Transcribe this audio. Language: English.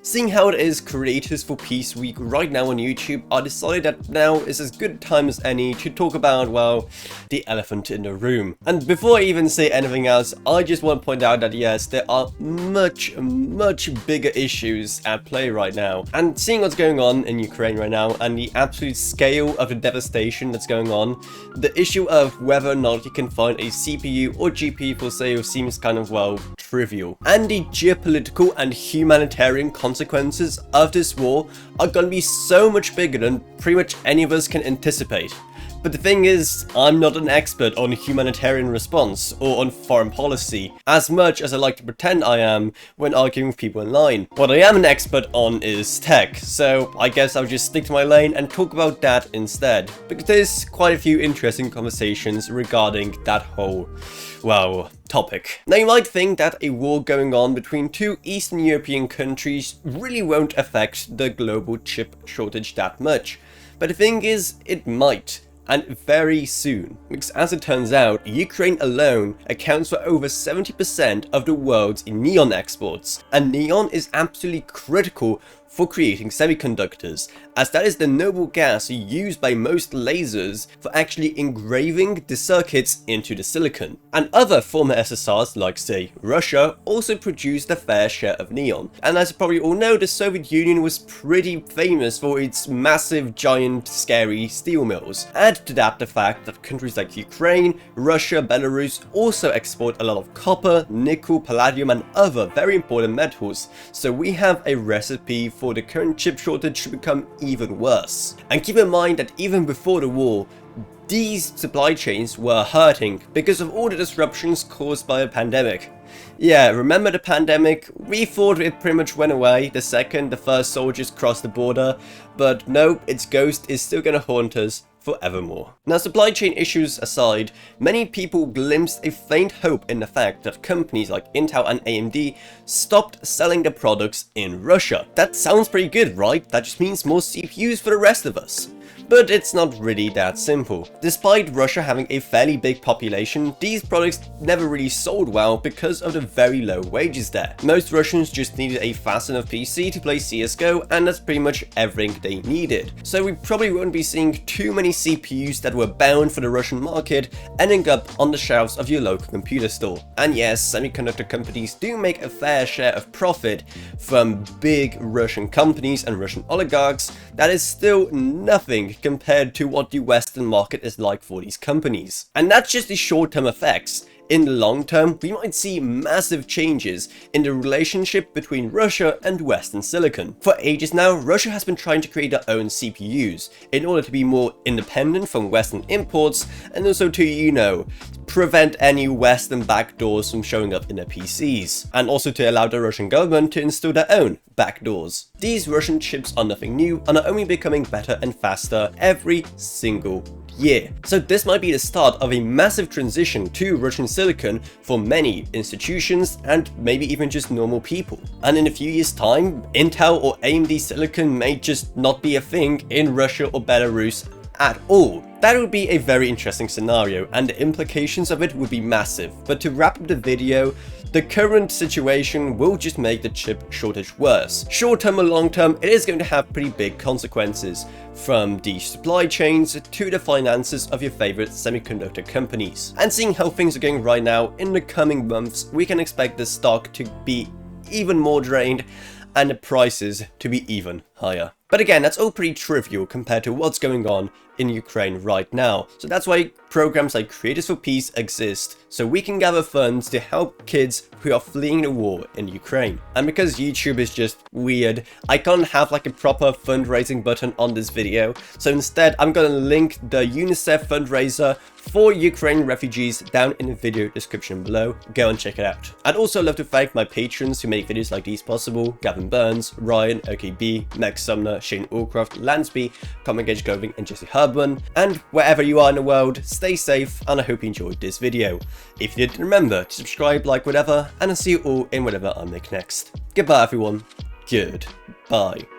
Seeing how it is Creators for Peace week right now on YouTube, I decided that now is as good a time as any to talk about, well, the elephant in the room. And before I even say anything else, I just want to point out that yes, there are much bigger issues at play right now. And seeing what's going on in Ukraine right now and the absolute scale of the devastation that's going on, the issue of whether or not you can find a CPU or GPU for sale seems kind of, well, trivial. And the geopolitical and humanitarian consequences of this war are going to be so much bigger than pretty much any of us can anticipate. But the thing is, I'm not an expert on humanitarian response or on foreign policy, as much as I like to pretend I am when arguing with people online. What I am an expert on is tech, so I guess I'll just stick to my lane and talk about that instead, because there's quite a few interesting conversations regarding that whole, well, topic. Now you might think that a war going on between two Eastern European countries really won't affect the global chip shortage that much, but the thing is, it might. And very soon, because as it turns out, Ukraine alone accounts for over 70% of the world's neon exports, and neon is absolutely critical for creating semiconductors, as that is the noble gas used by most lasers for actually engraving the circuits into the silicon. And other former SSRs, like say Russia, also produced a fair share of neon. And as you probably all know, the Soviet Union was pretty famous for its massive, giant, scary steel mills. Add to that the fact that countries like Ukraine, Russia, Belarus also export a lot of copper, nickel, palladium and other very important metals, so we have a recipe for the current chip shortage to become even worse. And keep in mind that even before the war, these supply chains were hurting because of all the disruptions caused by a pandemic. Yeah, remember the pandemic? We thought it pretty much went away the second the first soldiers crossed the border, but no, its ghost is still gonna haunt us forevermore. Now, supply chain issues aside, many people glimpsed a faint hope in the fact that companies like Intel and AMD stopped selling their products in Russia. That sounds pretty good, right? That just means more CPUs for the rest of us. But it's not really that simple. Despite Russia having a fairly big population, these products never really sold well because of the very low wages there. Most Russians just needed a fast enough PC to play CSGO, and that's pretty much everything they needed. So we probably won't be seeing too many CPUs that were bound for the Russian market ending up on the shelves of your local computer store. And yes, semiconductor companies do make a fair share of profit from big Russian companies and Russian oligarchs. That is still nothing compared to what the Western market is like for these companies. And that's just the short-term effects. In the long term, we might see massive changes in the relationship between Russia and Western silicon. For ages now, Russia has been trying to create their own CPUs in order to be more independent from Western imports and also to, you know, prevent any Western backdoors from showing up in their PCs, and also to allow the Russian government to install their own backdoors. These Russian chips are nothing new and are only becoming better and faster every single year. So this might be the start of a massive transition to Russian silicon for many institutions and maybe even just normal people. And in a few years time, Intel or AMD silicon may just not be a thing in Russia or Belarus at all. That would be a very interesting scenario, and the implications of it would be massive. But to wrap up the video, the current situation will just make the chip shortage worse. Short term or long term, it is going to have pretty big consequences, from the supply chains to the finances of your favorite semiconductor companies. And seeing how things are going right now, in the coming months, we can expect the stock to be even more drained and the prices to be even higher. But again, that's all pretty trivial compared to what's going on in Ukraine right now. So that's why programs like Creators for Peace exist, so we can gather funds to help kids who are fleeing the war in Ukraine. And because YouTube is just weird, I can't have like a proper fundraising button on this video, so instead I'm gonna link the UNICEF fundraiser for Ukraine refugees down in the video description below. Go and check it out. I'd also love to thank my patrons who make videos like these possible: Gavin Burns, Ryan, OKB, Max Sumner, Shane Allcroft, Lansby, Common Gage Goving and Jesse Hardman. And wherever you are in the world, stay safe, and I hope you enjoyed this video. If you did, remember to subscribe, like, whatever, and I'll see you all in whatever I make next. Goodbye everyone. Goodbye.